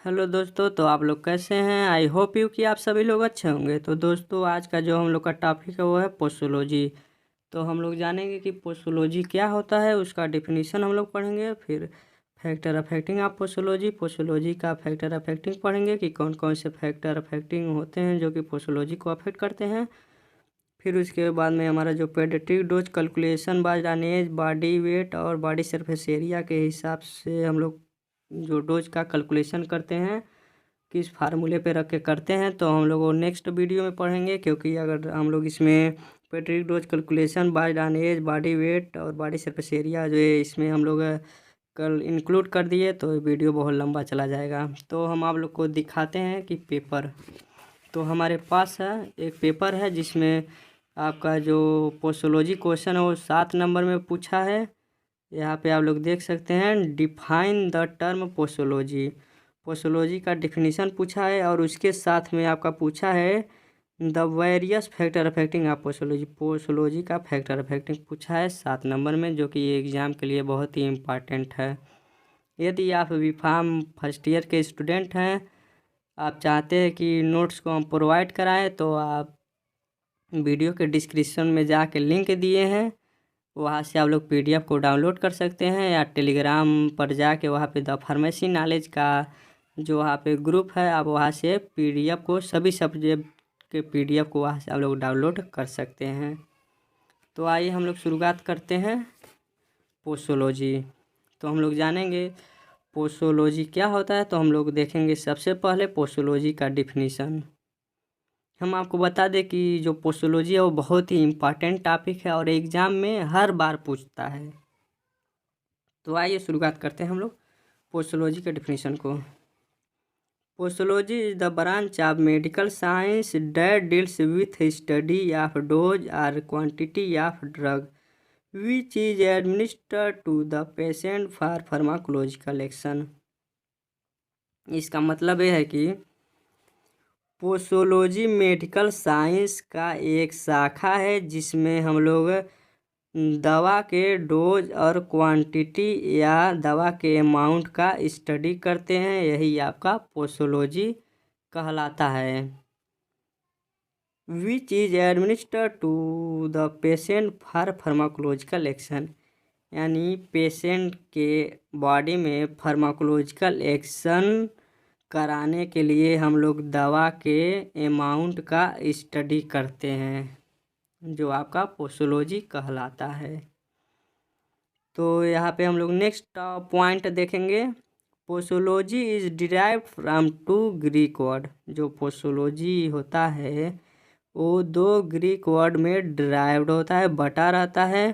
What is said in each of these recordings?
Hello दोस्तों, तो आप लोग कैसे हैं। आई होप यू कि आप सभी लोग अच्छे होंगे। तो दोस्तों, आज का जो हम लोग का टॉपिक है वो है पोस्टोलॉजी। तो हम लोग जानेंगे कि पोस्टोलॉजी क्या होता है, उसका डिफिनीशन हम लोग पढ़ेंगे। फिर फैक्टर अफेक्टिंग ऑफ पोस्टोलॉजी, पोस्टोलॉजी का फैक्टर अफेक्टिंग पढ़ेंगे कि कौन कौन से फैक्टर अफेक्टिंग होते हैं जो कि पोस्टोलॉजी को अफेक्ट करते हैं। फिर उसके बाद में हमारा जो paediatric dose calculation by age body weight और बॉडी सरफेस एरिया के हिसाब से हम लोग जो डोज का कैलकुलेशन करते हैं किस फार्मूले पे रख के करते हैं, तो हम लोग वो नेक्स्ट वीडियो में पढ़ेंगे। क्योंकि अगर हम लोग इसमें paediatric dose calculation by age body weight और बॉडी सरफेस एरिया जो है इसमें हम लोग कल इंक्लूड कर दिए तो वीडियो बहुत लंबा चला जाएगा। तो हम आप लोग को दिखाते हैं कि पेपर, तो हमारे पास है एक पेपर है जिसमें आपका जो पोस्टोलॉजी क्वेश्चन है वो 7 नंबर में पूछा है। यहाँ पे आप लोग देख सकते हैं, डिफाइन द टर्म पोस्टोलॉजी। पोस्टोलॉजी का डिफिनीशन पूछा है और उसके साथ में आपका पूछा है द वेरियस फैक्टर अफेक्टिंग आप पोस्टोलॉजी। पोस्टोलॉजी का फैक्टर अफेक्टिंग पूछा है 7 नंबर में, जो कि ये एग्ज़ाम के लिए बहुत ही इम्पॉर्टेंट है। यदि आप बीफार्म फर्स्ट ईयर के स्टूडेंट हैं, आप चाहते हैं कि नोट्स को हम प्रोवाइड कराएं, तो आप वीडियो के डिस्क्रिप्शन में जाके लिंक दिए हैं, वहाँ से आप लोग पीडीएफ को डाउनलोड कर सकते हैं, या टेलीग्राम पर जाके वहाँ पे द फार्मेसी नॉलेज का जो वहाँ पे ग्रुप है, आप वहाँ से पीडीएफ को सभी सब्जेक्ट के पीडीएफ को वहाँ से आप लोग डाउनलोड कर सकते हैं। तो आइए हम लोग शुरुआत करते हैं पोस्टोलॉजी। तो हम लोग जानेंगे पोस्टोलॉजी क्या होता है। तो हम लोग देखेंगे सबसे पहले पोस्टोलॉजी का डिफिनीशन। हम आपको बता दें कि जो पोस्टोलॉजी है वो बहुत ही इम्पॉर्टेंट टॉपिक है और एग्ज़ाम में हर बार पूछता है। तो आइए शुरुआत करते हैं हम लोग पोस्टोलॉजी के डिफिनीशन को। Posology is the branch of medical science that deals with study of dose और quantity of drug which is administered to the patient for pharmacological action. इसका मतलब ये है कि पोस्टोलॉजी मेडिकल साइंस का एक शाखा है जिसमें हम लोग दवा के डोज और क्वांटिटी या दवा के अमाउंट का स्टडी करते हैं। यही आपका पोस्टोलॉजी कहलाता है। Which is administered to the patient for pharmacological action, यानी पेशेंट के बॉडी में फार्माकोलॉजिकल एक्शन कराने के लिए हम लोग दवा के अमाउंट का स्टडी करते हैं, जो आपका पोस्टोलॉजी कहलाता है। तो यहाँ पे हम लोग नेक्स्ट पॉइंट देखेंगे। Posology is derived from 2 Greek word. जो पोस्टोलॉजी होता है वो 2 ग्रीक वर्ड में डिराइव्ड होता है, बटा रहता है।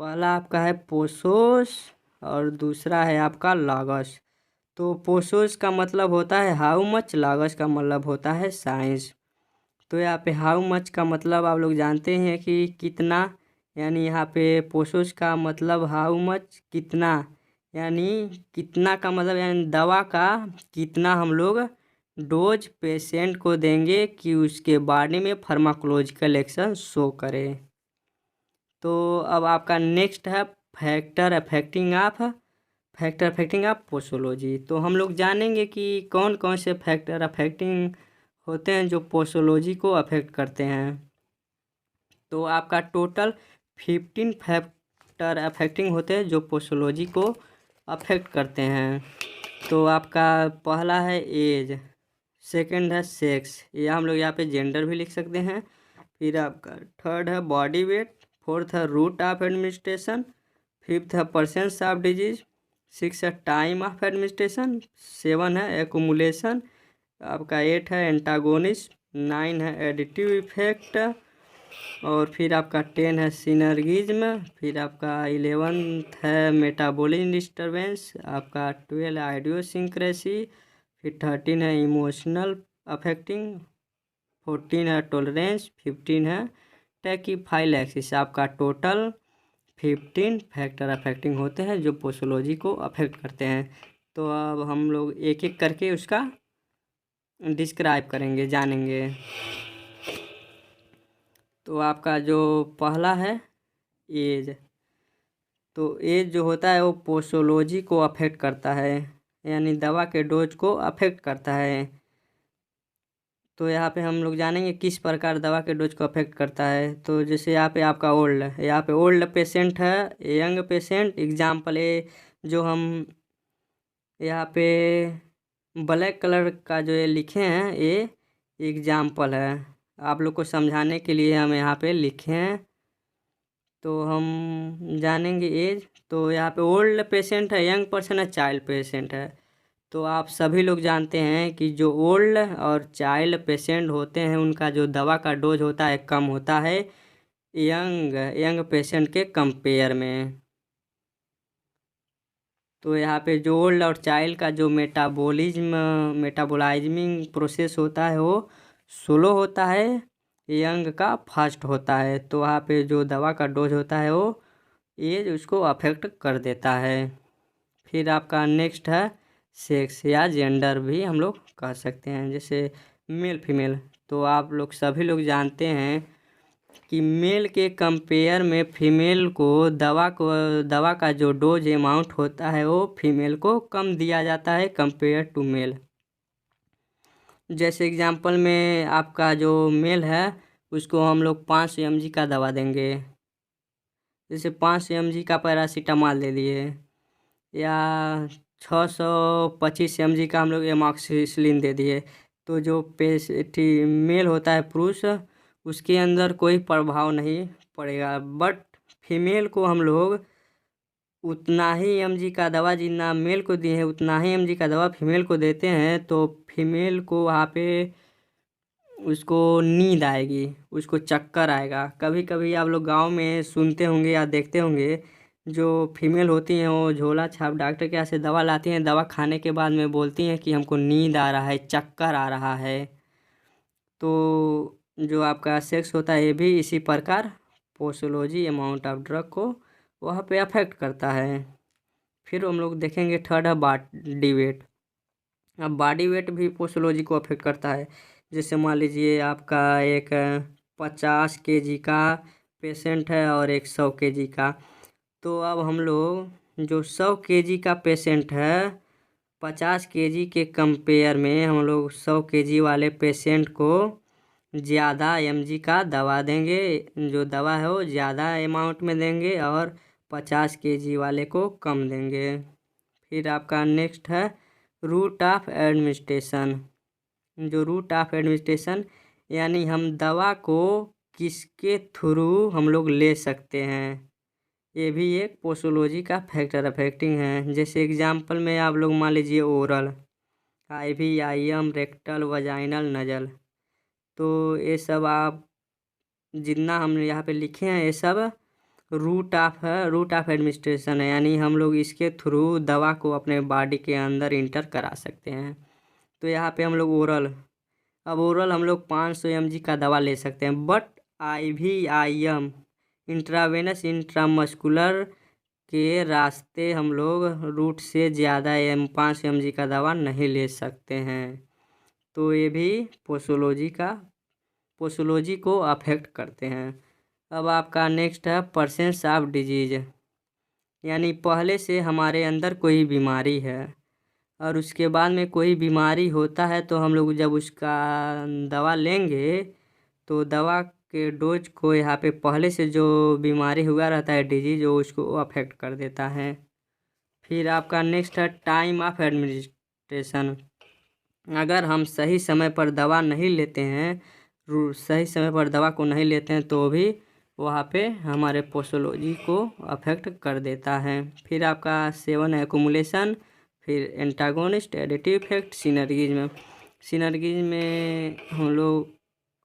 पहला आपका है पोसोस और दूसरा है आपका लागस। तो पोसोस का मतलब होता है हाउ मच, लागस का मतलब होता है साइंस। तो यहाँ पे हाउ मच का मतलब आप लोग जानते हैं कि कितना, यानी यहाँ पे पोसोस का मतलब हाउ मच कितना, यानी कितना का मतलब यानी दवा का कितना हम लोग डोज पेशेंट को देंगे कि उसके बॉडी में फार्माकोलॉजिकल एक्शन शो करे। तो अब आपका नेक्स्ट है फैक्टर अफेक्टिंग ऑफ पोस्टोलॉजी। तो हम लोग जानेंगे कि कौन कौन से फैक्टर अफेक्टिंग होते हैं जो पोस्टोलॉजी को अफेक्ट करते हैं। तो आपका टोटल 15 फैक्टर अफेक्टिंग होते हैं जो पोस्टोलॉजी को अफेक्ट करते हैं। तो आपका पहला है एज, सेकंड है सेक्स, या हम लोग यहाँ पे जेंडर भी लिख सकते हैं। फिर आपका थर्ड है बॉडी वेट, फोर्थ है रूट ऑफ एडमिनिस्ट्रेशन, फिफ्थ है परसेंस ऑफ डिजीज, सिक्स है टाइम ऑफ एडमिनिस्ट्रेशन, सेवन है एकुमुलेशन, आपका 8 है एंटागोनिस्ट, 9 है एडिटिव इफेक्ट, और फिर आपका 10 है सिनर्गिज्म, फिर आपका 11th है मेटाबॉलिक डिस्टर्बेंस, आपका 12 आइडियोसिंक्रेसी, फिर 13 है इमोशनल अफेक्टिंग, 14 है टॉलरेंस, 15 है टैकीफाइलैक्सिस। आपका टोटल 15 फैक्टर अफेक्टिंग होते हैं जो पोस्टोलॉजी को अफेक्ट करते हैं। तो अब हम लोग एक एक करके उसका डिस्क्राइब करेंगे, जानेंगे। तो आपका जो पहला है एज, तो एज जो होता है वो पोस्टोलॉजी को अफेक्ट करता है। यानी दवा के डोज को अफेक्ट करता है। तो यहाँ पे हम लोग जानेंगे किस प्रकार दवा के डोज को अफेक्ट करता है। तो जैसे यहाँ पे आपका ओल्ड है, यहाँ पे ओल्ड पेशेंट है, यंग पेशेंट एग्जाम्पल ए जो हम यहाँ पे ब्लैक कलर का जो ये लिखे हैं ये एग्जाम्पल है, आप लोग को समझाने के लिए हम यहाँ पे लिखे हैं। तो हम जानेंगे एज। तो यहाँ पे ओल्ड पेशेंट है, यंग पर्सन है, चाइल्ड पेशेंट है। तो आप सभी लोग जानते हैं कि जो ओल्ड और चाइल्ड पेशेंट होते हैं उनका जो दवा का डोज होता है कम होता है यंग पेशेंट के कंपेयर में। तो यहाँ पे जो ओल्ड और चाइल्ड का जो मेटाबोलाइजमिंग प्रोसेस होता है वो स्लो होता है, यंग का फास्ट होता है। तो वहाँ पे जो दवा का डोज होता है वो एज उसको अफेक्ट कर देता है। फिर आपका नेक्स्ट है सेक्स या जेंडर भी हम लोग कह सकते हैं, जैसे मेल फीमेल। तो आप लोग सभी लोग जानते हैं कि मेल के कंपेयर में फीमेल को दवा का जो डोज अमाउंट होता है वो फीमेल को कम दिया जाता है कंपेयर टू मेल। जैसे एग्जांपल में आपका जो मेल है उसको हम लोग 500 mg का दवा देंगे, जैसे 500 mg का पैरासीटामॉल दे दिए, या 625 mg का हम लोग एमॉक्सिसिलिन दे दिए। तो जो मेल होता है पुरुष, उसके अंदर कोई प्रभाव नहीं पड़ेगा, बट फीमेल को हम लोग उतना ही mg का दवा जितना मेल को दिए हैं उतना ही mg का दवा फीमेल को देते हैं। तो फीमेल को वहाँ पे उसको नींद आएगी, उसको चक्कर आएगा। कभी कभी आप लोग गांव में सुनते होंगे या देखते होंगे, जो फीमेल होती हैं वो झोला छाप डॉक्टर के यहाँ से दवा लाती हैं, दवा खाने के बाद में बोलती हैं कि हमको नींद आ रहा है, चक्कर आ रहा है। तो जो आपका सेक्स होता है ये भी इसी प्रकार पोस्टोलॉजी अमाउंट ऑफ ड्रग को वहाँ पे अफेक्ट करता है। फिर हम लोग देखेंगे थर्ड है बॉडी वेट। अब बॉडी वेट भी पोस्टोलॉजी को अफेक्ट करता है। जैसे मान लीजिए आपका एक 50 kg का पेशेंट है और एक 100 kg का। तो अब हम लोग जो 100 kg का पेशेंट है 50 kg के कंपेयर में हम लोग 100 kg वाले पेशेंट को ज़्यादा mg का दवा देंगे, जो दवा है वो ज़्यादा अमाउंट में देंगे और 50 kg वाले को कम देंगे। फिर आपका नेक्स्ट है रूट ऑफ एडमिनिस्ट्रेशन। जो रूट ऑफ एडमिनिस्ट्रेशन यानी हम दवा को किसके थ्रू हम लोग ले सकते हैं, ये भी एक पोस्टोलॉजी का फैक्टर अफेक्टिंग है। जैसे एग्जांपल में आप लोग मान लीजिए oral, IV, IM, rectal, vaginal, nasal. तो ये सब आप जितना हम यहाँ पे लिखे हैं ये सब रूट ऑफ एडमिनिस्ट्रेशन है, यानी हम लोग इसके थ्रू दवा को अपने बॉडी के अंदर इंटर करा सकते हैं। तो यहाँ पे हम लोग ओरल हम लोग 500 mg का दवा ले सकते हैं, but IV, IM intravenous intramuscular के रास्ते हम लोग रूट से ज़्यादा 500 mg का दवा नहीं ले सकते हैं। तो ये भी पोस्टोलॉजी को अफेक्ट करते हैं। अब आपका नेक्स्ट है परसेंस ऑफ डिजीज, यानी पहले से हमारे अंदर कोई बीमारी है और उसके बाद में कोई बीमारी होता है तो हम लोग जब उसका दवा लेंगे तो दवा के डोज को यहाँ पे पहले से जो बीमारी हुआ रहता है डिजीज वो उसको अफेक्ट कर देता है। फिर आपका नेक्स्ट है टाइम ऑफ एडमिनिस्ट्रेशन। अगर हम सही समय पर दवा नहीं लेते हैं, सही समय पर दवा को नहीं लेते हैं तो भी वहाँ पे हमारे पोस्टोलॉजी को अफेक्ट कर देता है। फिर आपका 7 है एकुमुलेशन, फिर एंटागोनिस्ट, एडिटिव इफेक्ट, सिनर्गिज्म में हम लोग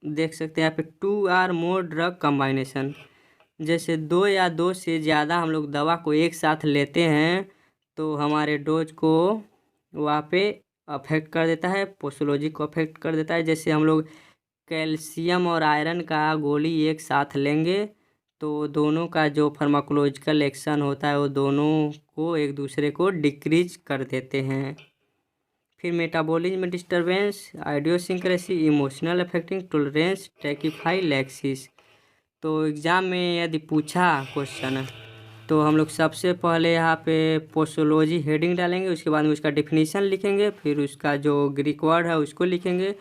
देख सकते हैं यहाँ पे 2 or more ड्रग कम्बाइनेशन। जैसे 2 या 2 से ज़्यादा हम लोग दवा को एक साथ लेते हैं तो हमारे डोज को वहाँ पे अफेक्ट कर देता है, पोस्टोलॉजी को अफेक्ट कर देता है। जैसे हम लोग कैल्शियम और आयरन का गोली एक साथ लेंगे तो दोनों का जो फार्माकोलॉजिकल एक्शन होता है वो दोनों को एक दूसरे को डिक्रीज कर देते हैं। फिर metabolism disturbance, idiosyncrasy, emotional affecting tolerance, tachyphylaxis. तो एग्ज़ाम में यदि पूछा क्वेश्चन तो हम लोग सबसे पहले यहाँ पे पोस्टोलॉजी हेडिंग डालेंगे, उसके बाद में उसका डेफिनेशन लिखेंगे, फिर उसका जो ग्रीक वर्ड है उसको लिखेंगे,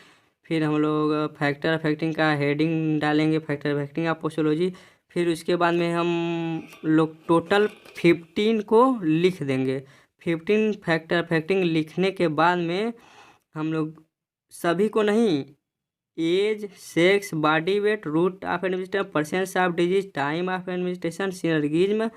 फिर हम लोग फैक्टर अफेक्टिंग का हेडिंग डालेंगे, फैक्टर अफेक्टिंग ऑफ पोस्टोलॉजी। फिर उसके बाद में हम लोग टोटल 15 को लिख देंगे। 15 फैक्टर अफेक्टिंग लिखने के बाद में हम लोग सभी को नहीं, age, sex, body weight, route of administration, presence of disease, time of administration, synergism,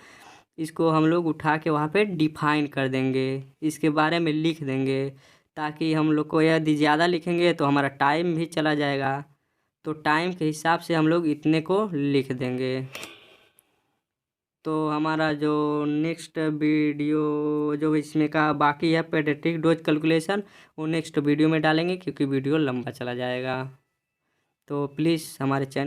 इसको हम लोग उठा के वहाँ पे डिफाइन कर देंगे, इसके बारे में लिख देंगे, ताकि हम लोग को यदि ज़्यादा लिखेंगे तो हमारा टाइम भी चला जाएगा। तो टाइम के हिसाब से हम लोग इतने को लिख देंगे। तो हमारा जो नेक्स्ट वीडियो जो इसमें का बाकी है पेडियाट्रिक डोज कैलकुलेशन, वो नेक्स्ट वीडियो में डालेंगे, क्योंकि वीडियो लंबा चला जाएगा। तो प्लीज़ हमारे चैनल